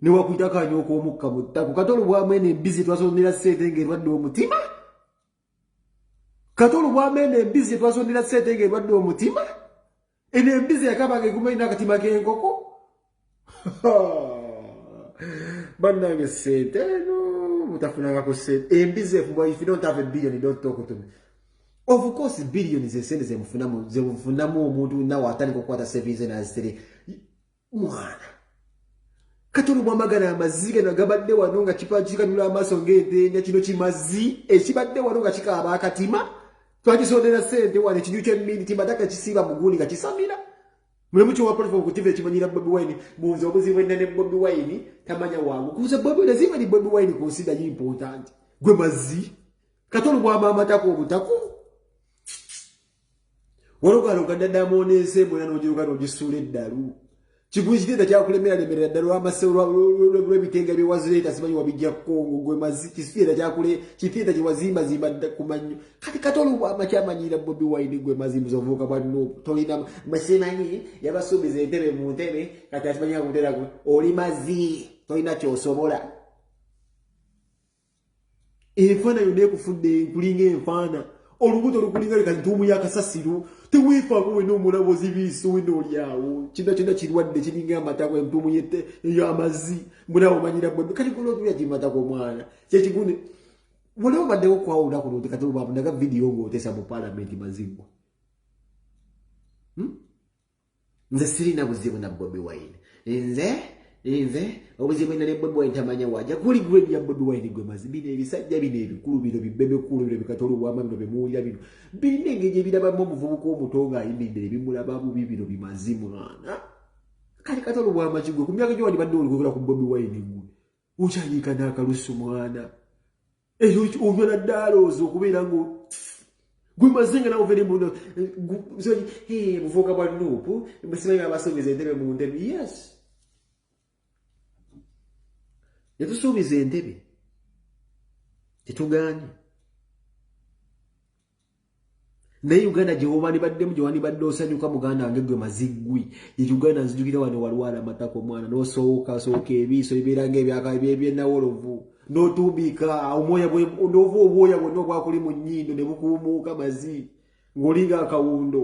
ne wakuita kanyoko omukka mutako katolo bwamene busy twasondera sente ngerwadde omutima katolo bwamene busy twasondera sente ngerwadde omutima ene busy yakabage kumaina katima kenkoko Bananga sente no mutafuna ko sente embize fuba if you don't have a billion you don't talk to me. Of course billion is a sente zemufuna mu omuntu nawo atali ko kwata service na astere mwana katulu mwamagana amaziga na gabadde wanonga chipachika nula amaso ngende nya kino kimazi ekibadde wanonga kikaba akatima twakisondera sente wane kinyuche mini timbadaka kisiba muguli kakisamira Mwemucho wa platform kutive chimanyira Bobi Wine bunzo obuzibu nene Bobi Wine tamanya wangu kuza Bobi lazima ni Bobi Wine consider important gwe mazi katolo bwa mama tako obutako waloga kadada monese mwana nojiruka nojisule dalu chigujide kyakulemera lemera dalu amasero lwebitenga byewazileta simanyi wabijja Kongo gwe mazi kisifira kyakule kifita kiwazimba zimba kumanyo kati katolo bwa makyamanyira Bobi Wine gwe mazi muzovuka bwano tolina masemanyi yabasubiza entebe mu ntebe kati atimanya kutera ko oli mazi tolina kyosobola enfana yone kufudde kulinga enfana olubuto lukulinga likantumu yakasasiru tewifa ko weno mulabo zibiso weno lyawo kinda kirwadde kiringa amatako entumu yete yamazi mulabo manyira Bobi kati kulo tuya kimata ko mwana kyekigune waliwo badde kwawula kuno tekatulu babu ndaga video ngo tesa mu parliament mazigwa nze sirina buzibu na Bobi Wine nze obuzibu na Bobi Wine tamanya waja kuli grade ya Bobi Wine gwe mazibine ebisajja bine ebikulu bino bibebe kulu bino bikatolo bwama bino bemuulira bino binengeje bidaba mu muvubuko omutonga ayimidde ebimulaba mu bibino bimazimu ana kali katolo bwama kigwe ku myaka gyo wali badde olukula ku Bobi Wine gwe uchanyika nakalusu mwana eyo uvela dalozo kubeera ngo gwe mazinga na overi muno so muvuka bwa nupu mbasimanyi abasobiza entebe mu ntebe yes yatusuubiza entebe tetuganye naye Uganda Jehova nibaddemu Jehova nibadde osanyuka muganda wange gwe mazigwi ye Uganda nzijukira wano walwala matako mwana nosooka ebiso ebibeera ng'ebyaka eby'enawolovu n'otubika omoya n'ova obwoya bwonna obwakuli mu nnyindo ne bukuumuuka mazi ng'olinga akawundo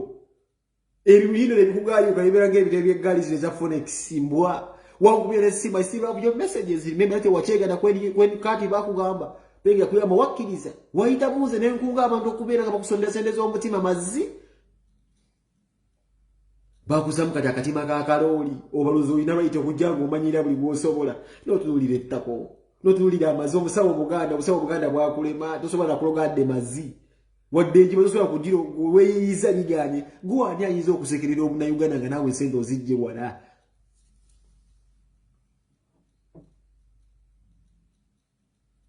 ebiyindo ne bikugayuka bibeera ng'ebitebe by'eggaali zino eza Phoenix mbwa wangubira n'essimu I still have your messages remember ate wakyegana kweni kati bakugamba benga kuyamba wakkiriza wayita buuze ne nkunga abantu okubeera nga bakusondera sente z'omutima mazzi bakuzamu kati akatima ka kalooli obaluzi olina lwayita okujja ng'omanyira buli bw'osobola n'otunuulira ettako n'otunuulira amazzi omusawo Buganda bwakulema tosobola kulogadde mazzi wadde enjiba tosobola kugira weeyiza liganye gwani ayinza okusekerera omunnayuganda nga naawe sente ozijje wala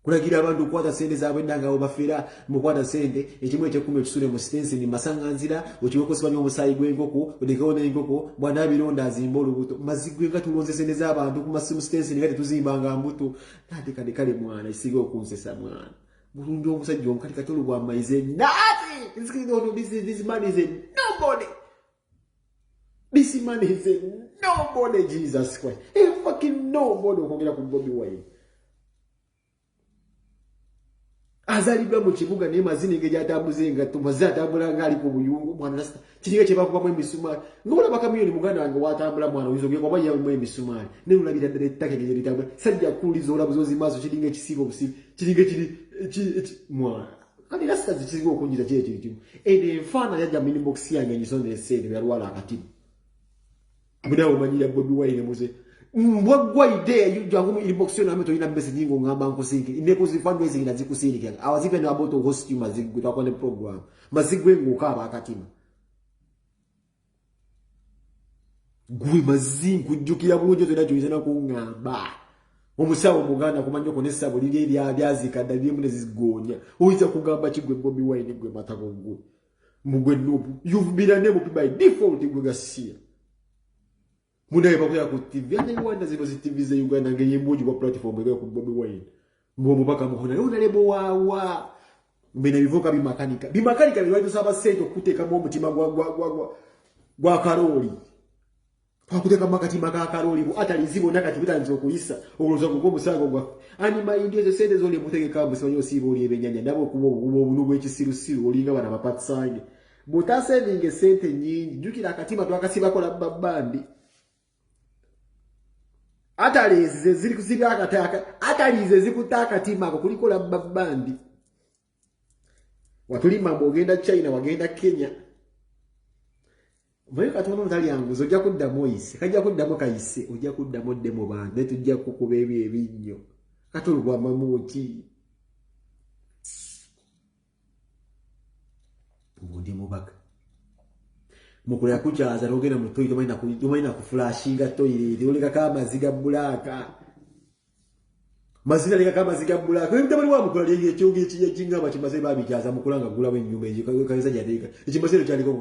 kulagira abantu okukwata sente zaabwe endanga obafera mukwata sente ekimu ekyekumi ekisule mu sitensini masaŋŋanzira okiwekosibanya omusaayi gw'enkoko odekewo n'enkoko bwana bironda azimba olubuto mazigwe nga tulonze sente z'abantu ku masimu sitensini nga tetuzimbanga mbuto nate kale mwana isiga okunsesa mwana bulungi omusajja omukati katolo bwamaize nati this man is a nobody this man is a nobody Jesus Christ a fucking nobody okwogera ku Bobi Wine azalibwa mu kibuga naye mazini nge gyatambuza engatto maze atambula ng'ali ku buyungu mwana nasita kiringa kye bakubamu emisumaali ng'olaba bakamiyoni muganda wange watambula mwana oyinza ogenda oba yamu emisumaali naye olabira ddala ettaka eryo litambula sajja kuwuliza olabuza ozimaaso kiringa ekisiiba obusiibi kiringa mwana kati nasita zikiringa okunjira kiri ekiri kimu eno enfaana yajja mu inbox yange ngisondera essente yalwala akatimu munaawe omanyira Bobi Wine muze mbwaggwa idea jangu mu inbox yo name toyina message ngo ngamba nkusinki ineko zi fundraising na zikusirika I was even about to host you mazigwe twakone program mazigwe ngokaba akatima gwe mazingu jukira bulungi toyina joyiza na kungamba omusawo muganda kumanya ko nesabo lili byazika dalye mune zigonya oyiza kugamba kigwe Bobi Wine gwe matako gwe mugwe nubu you've been a name by default gwe gasia munaye bakuya ku TV ane wanda zibo zi TV za Uganda ngeye mmoji kwa platform ego ku Bobi Wine mbo mubaka muhona leo lebo wawa mbena bivuka bimakanika bilwaito saba sente okuteka mu mutima gwa Karoli pakuteka makati maka Karoli ku atalizibo nakati bitanzo okuyisa oloza ko musango gwa ani mayindi ezo sente zole mutegeka musanyo sibo oli ebenyanya ndabo kubo obunugo ekisirusiru olinga bana bapatsange butase ninge sente nyingi jukira akatima twakasiba kola babandi atalize ziri kusiga akataka atalize zikutaka timako kulikola babandi watulima mbogenda China wagenda Kenya mwe katono ndali yangu zojja kudda moyise kajja kudda mokayise ojja kudda modde mu bande tujja kukuba ebinyo katulwa mamuki ubundi mubaka mukule yakuchaza rogena mutoyi tomaina ku flashinga toyire oleka kama ziga bulaka mazina leka kama ziga bulaka ntabali wa mukula lege kyonge kinga kimaze babikyaza mukulanga gula we nyumba eje kayisa jadeka ekimazero kyaliko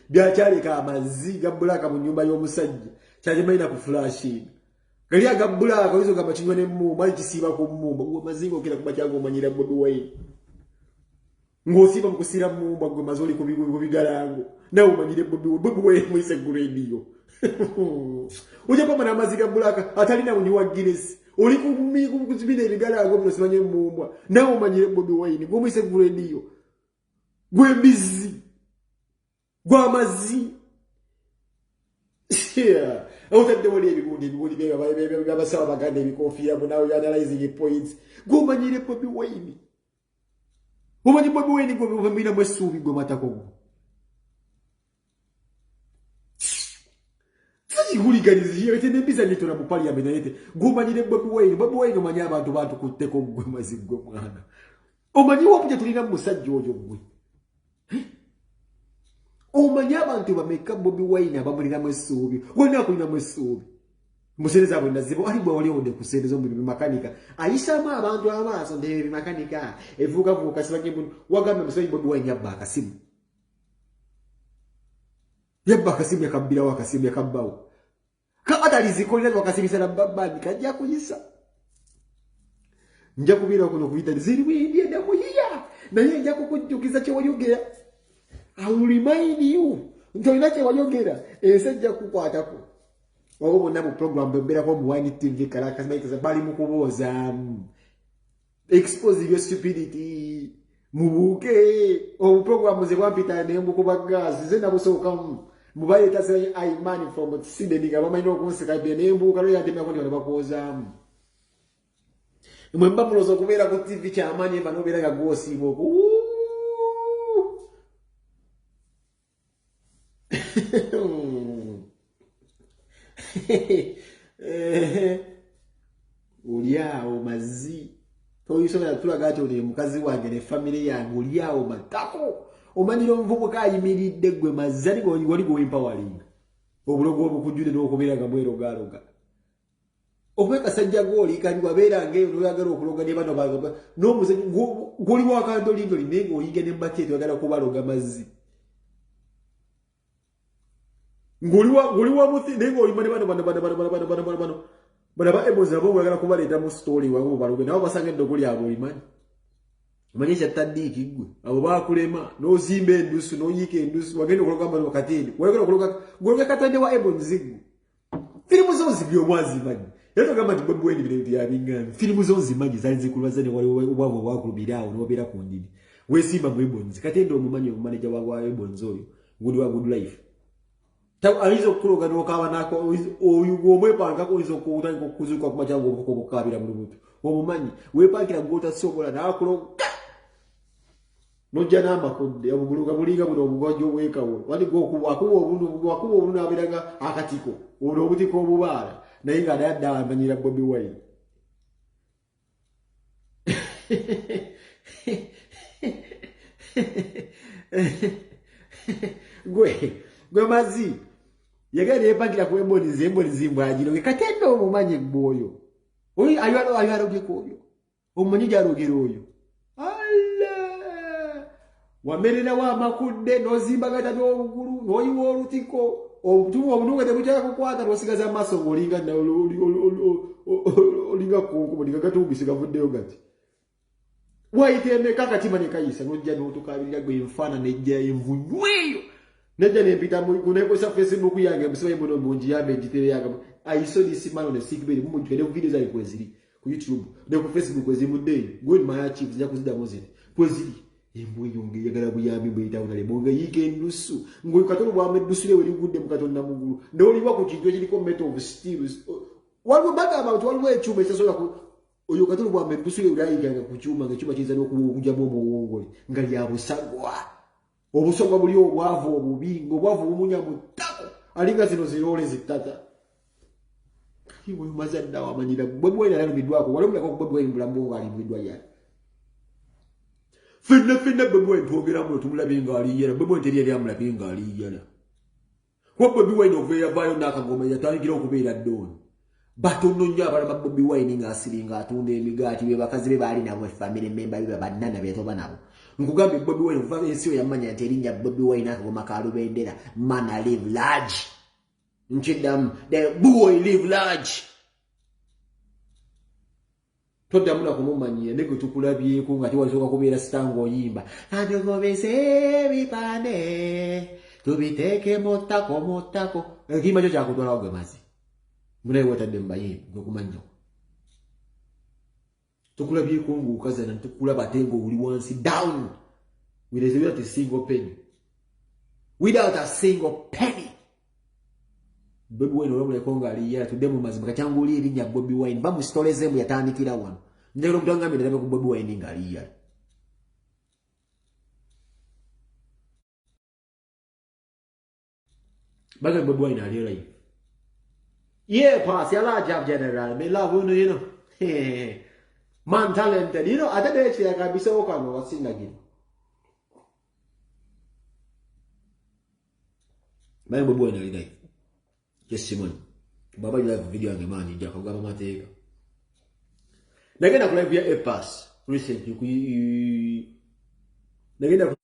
byakyali kama ziga bulaka mu nyumba y'omusajja kyaje maina ku flashinga gali aga bulaka wizo kama kinywa ne mu mali kisiba ku mumba gwo mazingo kila kuba kyango manyira Bobi Wine ngosiba mukusira mumba gwe mazoli kubigalango nawe umanyire Bobi Wine mwise radio uje pama na maziga bulaka atalina munyiwa Guinness oli kuzibina ebigalango bino sibanye mumba nawe umanyire Bobi Wine gwe mwise radio gwe mbizi gwa mazi yeah utadde wali ebigundi byabasawa baganda ebikofi yabo nawe analyzing points gwe umanyire Bobi Wine umanyi Bobi Wine gwe bamina mwesubi gwe matako gwe huliganizi yete nembiza nitona mu parliament yete gumanyire Bobi Wine omanyi abantu kutteko gwe mazigwe mwana omanyi wapuje tulina musajja ojo gwe omanyi abantu bameka Bobi Wine abamulina mwesubi wona kulina mwesubi musereza abo ndazibo ali bwa wali onde kusereza mu makanika ayisama abantu amaaso ndebe makanika evuga sibanye bunu wagambe musajja Bobi Wine yabba akasimu yakabira wakasimu yakabbawo ka atalizikolera wakasimisana na babandi kajja kuyisa nja kubira kuno kuyita ziri windi enda muhiya naye nja kukujjukiza kye wayogera I will remind you ntolina kye wayogera esajja kukwatako wabo bonna mu program bembera ko mu Wine TV Caracas mayikiza bali mu kuboza expose your stupidity. Mubuke, program was a one pita and Mukuba gas, then I was so come. Mubay say I money from Sydney, I might not want to be a name, Bukaria, the Maconia was Remember, was a good TV chairman, if I know where I go see Uliao mazi. Toyisobola tulaga ati oli mukazi wange ne family yange uliao matako. Omaniro mvubuka ayimiridde gwe mazali wali go empowering. Obulogo obukujjude n'okuberaga bwerogaroga. Okweka sajja goli kandi wabeera ngeyo n'oyagala okuloga ne bano baga n'omuzenyi goli wakando lindo linenge oyige ne bucket oyagala kubaloga mazzi. Goli wa muti nengo oyimane bano Baba Eboz abo wagala kubaleta mu story wabo baloge nabo basange ndogoli abo imani. Manyesha tadiki gwe. Abo bakulema no zimbe endusu no yike endusu wagenda okuloga mbalo katini. Wagenda okuloga gwe katande wa Ebo Nzigu. Filimu zonzi byo mwazi mani. Yato kama tibwe ni bile bya bingana. Filimu zonzi mani zanzi kulwazane wali wabo wakulubirawo no bera kundini. We simba mu Ebo Nzigu. Katende omumanyi manager wa Ebo Nzoyo. Good life. Tawo alizo kuloga n'okaba nako oyo omwepanga ko izo kuuta kuzuka ku machango okukabira mu lubuto omumanyi wepakira gota sobola nakuloga nojja n'amakodde obuguluka bulinga buno obugojo bwekawo wali go akuba obuntu abiraga akatiko ono obutiko obubaala naye nga adda amanyira Bobi Wine gwe mazi yagala yepangira ku emboni zimbwagiro katendo omumanye gboyo oli ayalo koyo omumanyi jalogero oyo alla wamerera wa makudde nozimbagata n'obugulu n'oyiwa olutiko obutumu obununga tebukyala kukwata n'osigaza amaaso ng'olinga olinga konkubo ligagatumbisi gavuddeyo gati waitemeka katima ne kayisa n'ojja n'otukabirira gwe enfaana nejja envunyweyo Neja nepita kunekosa Facebook yange msiba ibono munji yabe jitere yaga I saw this man on a sick bed mu twende video za ikwezili ku YouTube ne ku Facebook kwezi mudde go in my archives nja kuzida mozili kwezili embu yonge yagala buyambi bwita unale bonga yike ndusu ngo katolo bwa medusule weli gudde mukatonda mugulu ndoli wako kintu kiliko metal of steel waliwo baga about waliwo ekyuma ekisobola ku oyo katolo bwa medusule ulayiga ku kyuma ng'ekyuma kiza n'okujja mu wongole nga lyabusagwa obusogwa buli obwavu obubi ng'obwavu bumunya mu ttako alinga zino zirole zitata kiwe mazadda wamanyira Bobi Wine alumidwako walumulako ku Bobi Wine mulamu nga alimidwa yali finna Bobi Wine twogeramu tumulabe nga aliyera Bobi Wine teri yali amulabe nga aliyera kuba Bobi Wine oveera vaayo n'akagoma yatandikira okubeera ddooni batono nnyo abalama Bobi Wine ng'asiringa atunda emigaati be bakazi be baali nabo family member be bannana beetoba nabo Nkugambe Bobi Wine kuva ensi yamanya nti erinnya Bobi Wine akagoma kalubendera man I live large nchidam the boy live large todamula kumumanyira nego tukulabyeko nga tiwalisoka kubeera sitango oyimba andogobese bipande tubiteke motako ekimba kyo kyakutwala ogwe mazi munaye watadde mbaye ngokumanya tukulabyeko ng'okazana tukulaba ate ng'oli wansi down without a single penny Bobi Wine olwamuleko ng'aliyera tudde mu mazima kacyangu oli erinnya Bobi Wine bamusitolezemu yatandikira wano njagala okutangamira ndabe ku Bobi Wine ng'aliyera baga Bobi Wine aliyera live yeah pass ya la job general me love you know man talented atadde ya kabisa okano wasinga gino baga Bobi Wine aliyera live yes Simon baba live video yange mani nja kugaba mateeka nagenda ku live ya E-Pass recently ku nagenda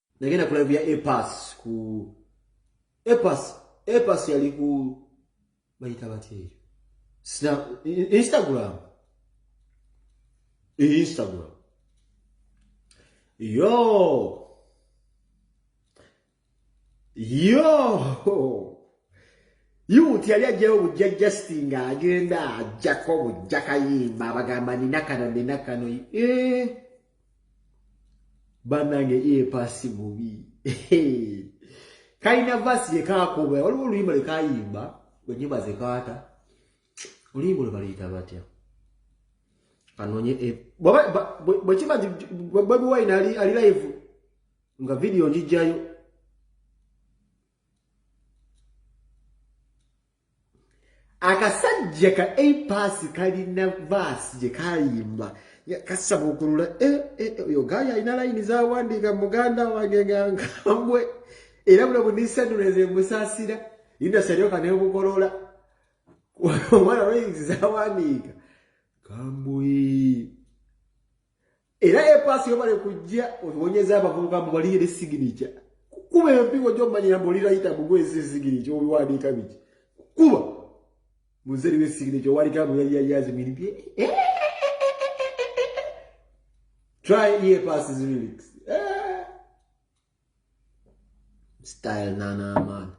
ku live ya E-Pass ku E-Pass yali ku bayita bateri Instagram yo Youth yali ajjayo bujjajjasting agenda ajjako bujjakayimba abagamba nina kano banange epasi bubi kalina vasi yekakuba waliwo oluyimba lwekayimba lwenyimba zekaata oluyimba lwebaluyita batya kanonye bwekiba nti Bobi Wine ali live nga video njijjayo akasajja ka A-Pass kalina vasi gye kayimba kasaba okulula oyo gaya alina layini zawandiika muganda wange nga nkambwe era bula bunisanuleze musaasira indasalyoka nebukolola omwana layini zawandiika kambwe era A-Pass yobale kujja obonyeza abavubuka mubaliire sigiricha kuba empigo gyomanyira mbolirayita mugwezi sigiricha obiwandiika biki kuba muzeri wesigiricha owalika muyayayazi miripye try A-Pass's lyrics. Style nana man.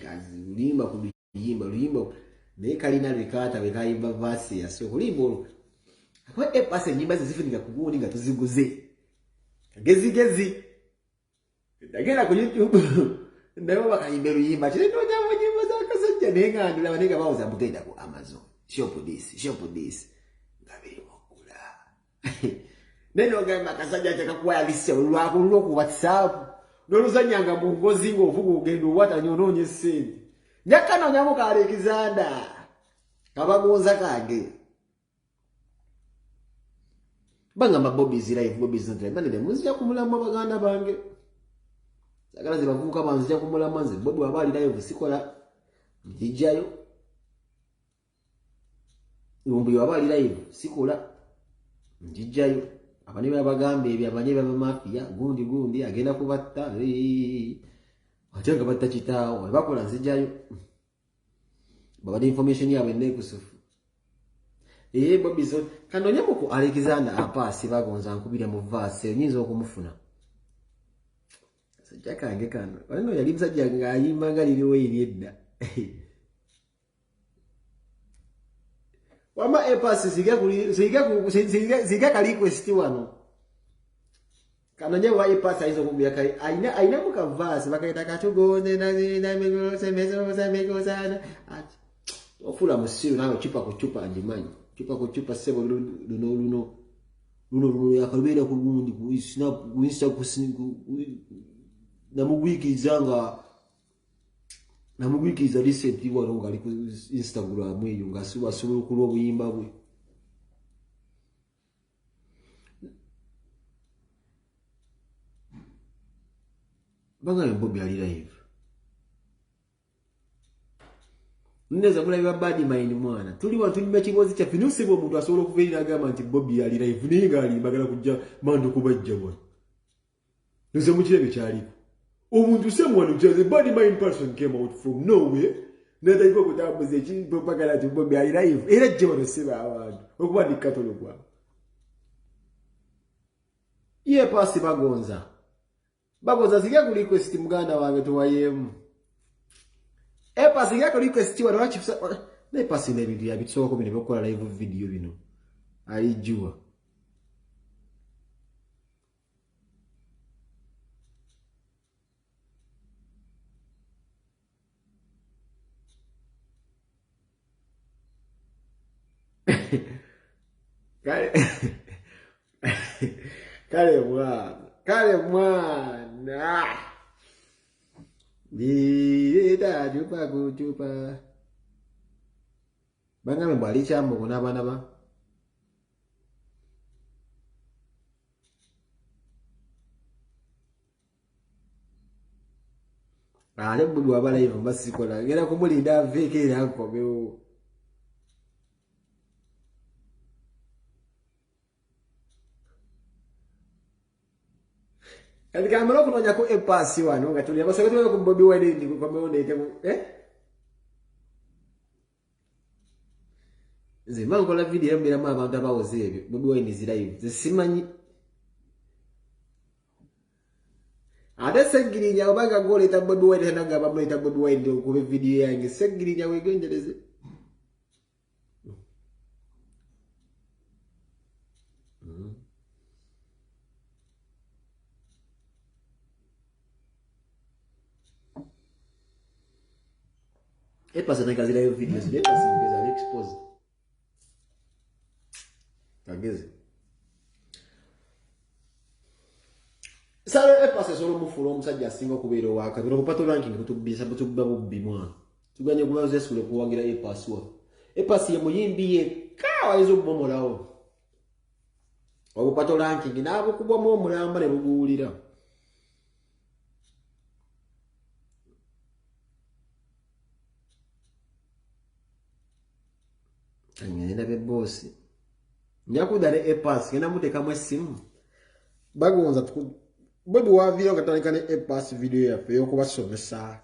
Kazi ulimba kuyimba ne kalina likata bekayimba vasi ya so kulimbo. Kwa A-Pass nyimba zizifunika kuguni nga tuziguze. Gezi. Ndagenda ku YouTube. Ndayo bakayimba luyimba. Chile ndonya nyimba za kasajja nengandula banega bawuza mugenda ku Amazon. Shop this. Neno gamba kasajja chakakuwa alisia lwakulo ku WhatsApp noluzanyanga mu ngozi ngovuga ugendo watanyononye sente nyakano nyamuka Alexander kabagonza kage banga mabobi live Bobby live manene muzija kumulama baganda bange sagala zibavuka banzija kumulama nze Bobby wabali live sikola mjijayo umbi wabali live sikola mjijayo abaniwe abagambe ebyo abanye baba mafia gundi agenda kubatta atanga batta kitaawo bakola nzijayo baba information yawe nekusufu Bobby zo kanonye muko Alexander apasi bagonza nkubira mu vase nyinza okumufuna sajja kange kano wano yali msajja ngayimba ngaliriwe iryedda wama A-Pass siga ka request wano kanonye wa A-Pass aizo kubya kai aina muka vase bakaita katugone na mezo sana ofula musiru nawe chupa kuchupa anjimanyi chupa kuchupa sebo luno yakabera ku gundi ku snap ku insta ku na mugwiki za recent wano ngali ku Instagram eyo ngasuba sobola kulwa buyimba bwe banga Bobby ali live Neza mulabiba bad mind mwana tuli watu nimba kibozi kya finusebo omuntu asobola okuveera agamba nti Bobby ali live ninga ali bagala kujja mando kubajja bwana nze mukirebe kyali omuntu someone who has a bad mind person came out from nowhere nenda iko kutambuza ekipropaganda ti Bobby ali live era jje baroseba abantu okuba ndi katolo kwa A-Pass bagonza zige ku request muganda wange tuwayemu A-Pass yako request wa wachifsa na A-Pass ne bintu ya bitso ko bine bikola live video bino alijua kale mwana Dida jupa kujupa banga mbali chambo kuna bana ba ale bubu abala hivyo basi kola ngera kumulinda veke ile hako beo Kati kamera kunonya ko A-Pass wano ngatulia basa kati ko Bobby Wine ndi ko meoneke Zima ngola video mbira abantu abawoze ebyo Bobby Wine live zisimanyi Ate segirinya obanga gole ta Bobi Wine nanga bamwe ta Bobi Wine ku video yange segirinya wegendereze. E passa na casa dele video, se ele passa em casa expose. Kageze. Sale e passa solo mu fulo musajja singo kubero waka biro kupato ranking kutubisa butubba bubbi mwana. Tuganye kubaza esule kuwagira e passwa. E passi muyimbi ye kawa izo bomolawo. Obupato ranking nabo kubwa mu mulamba ne bugulira. Ngenda be boss. Nyakudale e pass ngena muteka mwesimu. Bagonza Bobi wavira katandika ne e pass video yafe yokubasomesa.